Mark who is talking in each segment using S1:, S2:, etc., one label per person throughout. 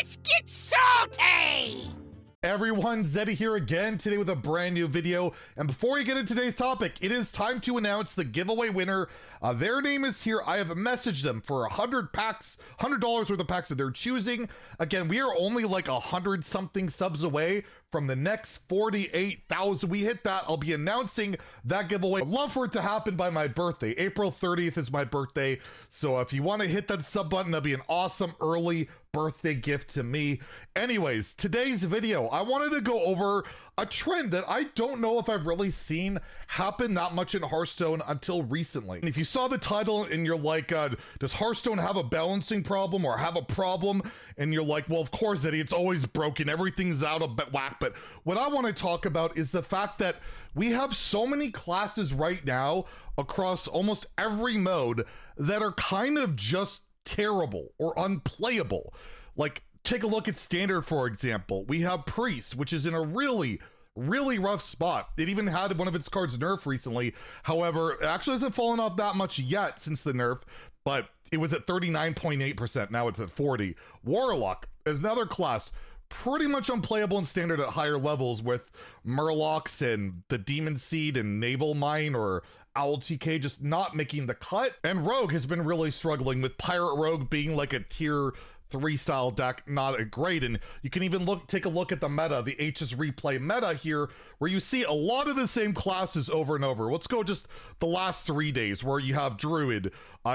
S1: Let's get salty!
S2: Everyone, Zeddy here again today with a brand new video. And before we get into today's topic, it is time to announce the giveaway winner. Their name is here. I have messaged them for 100 packs, $100 worth of packs that they're choosing. Again, we are only like 100 something subs away from the next 48,000. We hit that, I'll be announcing that giveaway. I'd love for it to happen by my birthday. April 30th is my birthday. So if you want to hit that sub button, that'd be an awesome early birthday gift to me. Anyways, today's video, I wanted to go over a trend that I don't know if I've really seen happen that much in Hearthstone until recently. And if you saw the title and you're like, does Hearthstone have a balancing problem or have a problem? And you're like, well, of course, Eddie, it's always broken. Everything's out of whack. But what I want to talk about is the fact that we have so many classes right now across almost every mode that are kind of just terrible or unplayable. Like, take a look at Standard, for example. We have Priest, which is in a really rough spot. It even had one of its cards nerfed recently. However, it actually hasn't fallen off that much yet since the nerf, but it was at 39.8%. Now it's at 40. Warlock is another class pretty much unplayable in Standard at higher levels with Murlocs and the Demon Seed and Naval Mine or Owl TK just not making the cut. And Rogue has been really struggling with Pirate Rogue being like a tier 3 style deck, not a great. And you can even take a look at the meta, the HS replay meta here, where you see a lot of the same classes over and over. Let's go just the last 3 days where you have Druid,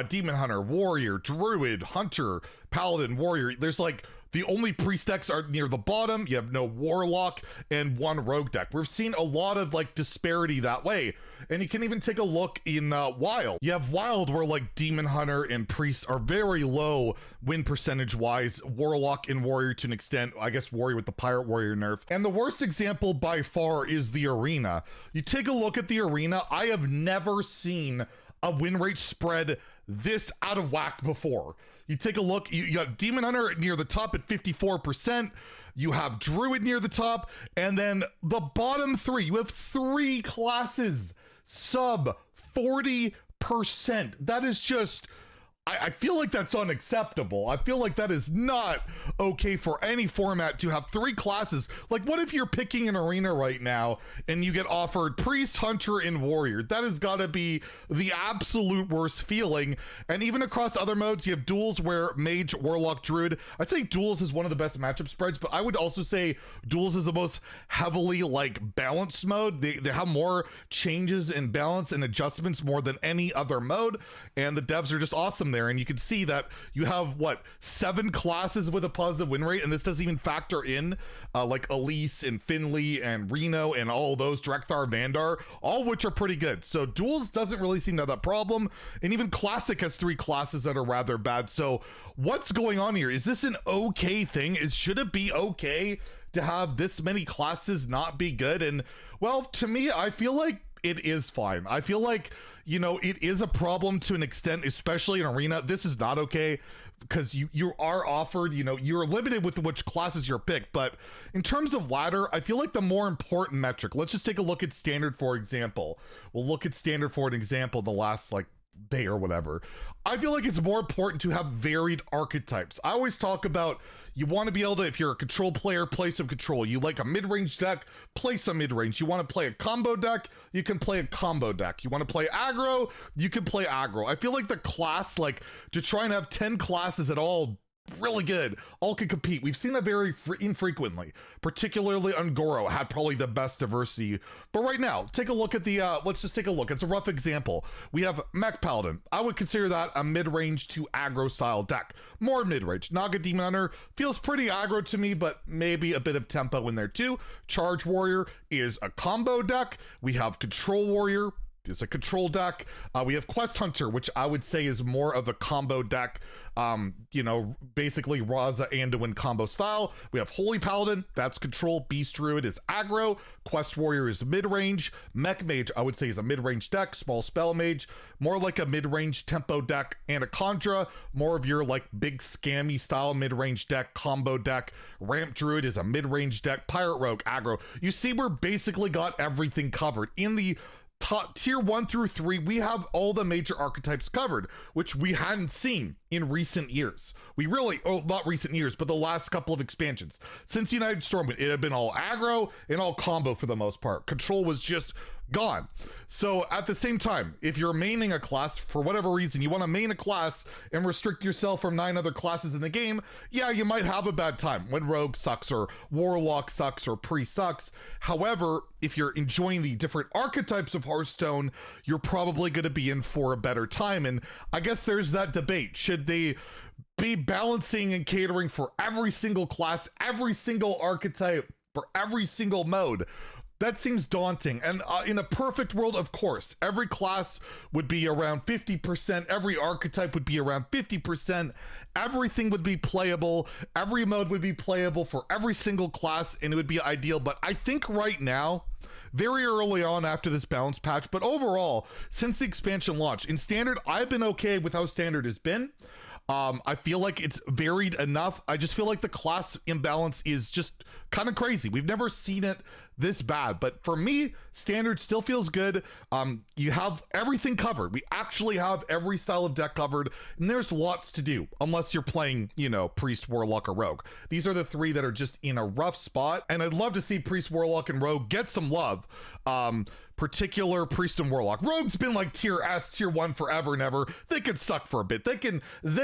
S2: Demon Hunter, Warrior, Druid, Hunter, Paladin, Warrior. There's like the only priest decks are near the bottom. You have no Warlock and one Rogue deck. We've seen a lot of like disparity that way. And you can even take a look in Wild. You have Wild where like Demon Hunter and Priest are very low win percentage wise. Warlock and Warrior to an extent. I guess Warrior with the Pirate Warrior nerf. And the worst example by far is the Arena. You take a look at the Arena. I have never seen a win rate spread this out of whack before. You take a look, you got Demon Hunter near the top at 54%. You have Druid near the top, and then the bottom three, you have 3 classes sub 40%. That is just, I feel like that's unacceptable. I feel like that is not okay for any format to have 3 classes. Like, what if you're picking an arena right now and you get offered Priest, Hunter, and Warrior? That has got to be the absolute worst feeling. And even across other modes, you have Duels where Mage, Warlock, Druid. I'd say Duels is one of the best matchup spreads, but I would also say Duels is the most heavily like balanced mode. They have more changes in balance and adjustments more than any other mode, and the devs are just awesome there. And you can see that you have what, 7 classes with a positive win rate, and this doesn't even factor in like Elise and Finley and Reno and all those, Drekthar, Vandar, all of which are pretty good. So Duels doesn't really seem to have that problem, and even Classic has 3 classes that are rather bad. So what's going on here? Is this an okay thing? Should it be okay to have this many classes not be good? And well, to me, I feel like it is fine. I feel like, you know, it is a problem to an extent, especially in Arena. This is not okay because you are offered, you know, you're limited with which classes you're picked. But in terms of ladder, I feel like the more important metric, let's just take a look at Standard, for example. We'll look at Standard for an example the last like day or whatever. I feel like it's more important to have varied archetypes. I always talk about you want to be able to, if you're a control player, play some control. You like a mid-range deck, play some mid-range. You want to play a combo deck, you can play a combo deck. You want to play aggro, you can play aggro. I feel like the class, like to try and have 10 classes at all really good, all can compete. We've seen that very infrequently, particularly on Goro had probably the best diversity. But right now, take a look at the let's just take a look. It's a rough example. We have Mech Paladin. I would consider that a mid-range to aggro style deck, more mid-range. Naga Demon Hunter feels pretty aggro to me, but maybe a bit of tempo in there too. Charge Warrior is a combo deck. We have Control Warrior, it's a control deck. We have Quest Hunter, which I would say is more of a combo deck. You know, basically Raza Anduin combo style. We have Holy Paladin, that's control. Beast Druid is aggro. Quest Warrior is mid-range. Mech Mage, I would say, is a mid-range deck. Small Spell Mage, more like a mid-range tempo deck. Anaconda, more of your like big scammy style mid-range deck, combo deck. Ramp Druid is a mid-range deck. Pirate Rogue, aggro. You see, we're basically got everything covered. In the top tier 1 through 3, we have all the major archetypes covered, which we hadn't seen in recent years. We really, oh, not recent years, but the last couple of expansions. Since United Storm, it had been all aggro and all combo for the most part. Control was just gone. So at the same time, if you're maining a class for whatever reason, you want to main a class and restrict yourself from 9 other classes in the game, yeah, you might have a bad time when Rogue sucks or Warlock sucks or Priest sucks. However, if you're enjoying the different archetypes of Hearthstone, you're probably going to be in for a better time. And I guess there's that debate. Should they be balancing and catering for every single class, every single archetype, for every single mode? That seems daunting. And in a perfect world, of course, every class would be around 50%, every archetype would be around 50%, everything would be playable, every mode would be playable for every single class, and it would be ideal. But I think right now, very early on after this balance patch, but overall, since the expansion launch, in Standard, I've been okay with how Standard has been. I feel like it's varied enough. I just feel like the class imbalance is just kind of crazy. We've never seen it this bad, but for me, Standard still feels good. You have everything covered. We actually have every style of deck covered, and there's lots to do, unless you're playing, you know, Priest, Warlock, or Rogue. These are the 3 that are just in a rough spot, and I'd love to see Priest, Warlock, and Rogue get some love. Particular Priest and Warlock. Rogue's been like tier S, tier 1 forever and ever. They could suck for a bit. They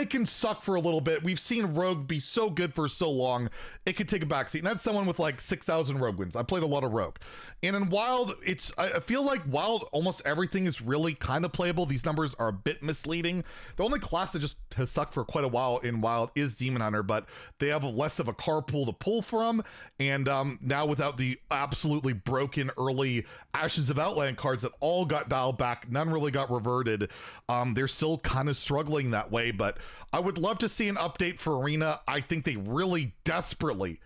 S2: can suck for a little bit. We've seen Rogue be so good for so long, it could take a backseat. And that's someone with like 6,000 Rogue wins. I played a lot of Rogue. And in Wild, I feel like Wild, almost everything is really kind of playable. These numbers are a bit misleading. The only class that just has sucked for quite a while in Wild is Demon Hunter, but they have less of a carpool to pull from. And now without the absolutely broken early Ashes of Outland cards that all got dialed back, none really got reverted, they're still kind of struggling that way. But I would love to see an update for Arena. I think they really desperately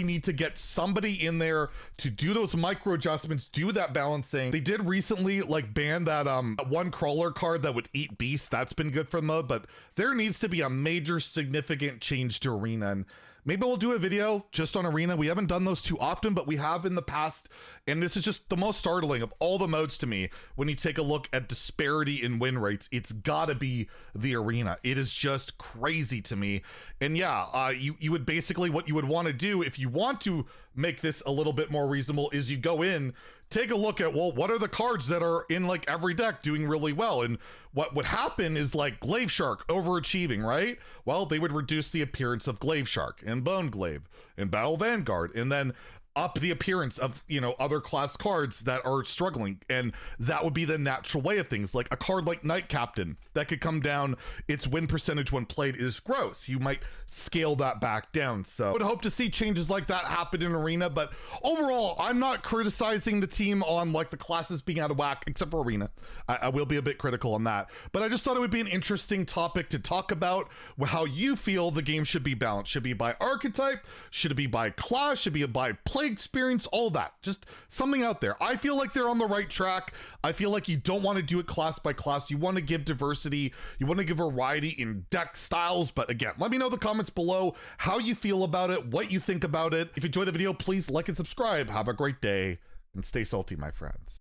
S2: need to get somebody in there to do those micro adjustments, do that balancing. They did recently like ban that one crawler card that would eat beasts. That's been good for the mode, but there needs to be a major significant change to Arena. And maybe we'll do a video just on Arena. We haven't done those too often, but we have in the past. And this is just the most startling of all the modes to me. When you take a look at disparity in win rates, it's gotta be the Arena. It is just crazy to me. And yeah, you would basically, what you would want to do if you want to make this a little bit more reasonable is you go in, take a look at, well, what are the cards that are in like every deck doing really well? And what would happen is like Glaive Shark overachieving, right? Well, they would reduce the appearance of Glaive Shark and Bone Glaive and Battle Vanguard, and then up the appearance of, you know, other class cards that are struggling. And that would be the natural way of things. Like a card like Knight Captain that could come down, its win percentage when played is gross. You might scale that back down. So I would hope to see changes like that happen in Arena. But overall, I'm not criticizing the team on like the classes being out of whack, except for Arena. I will be a bit critical on that. But I just thought it would be an interesting topic to talk about, how you feel the game should be balanced. Should it be by archetype? Should it be by class? Should it be by play experience? All that, just something out there. I feel like they're on the right track. I feel like you don't want to do it class by class. You want to give diversity, you want to give variety in deck styles. But again, let me know in the comments below how you feel about it, what you think about it. If you enjoyed the video, please like and subscribe. Have a great day and stay salty, my friends.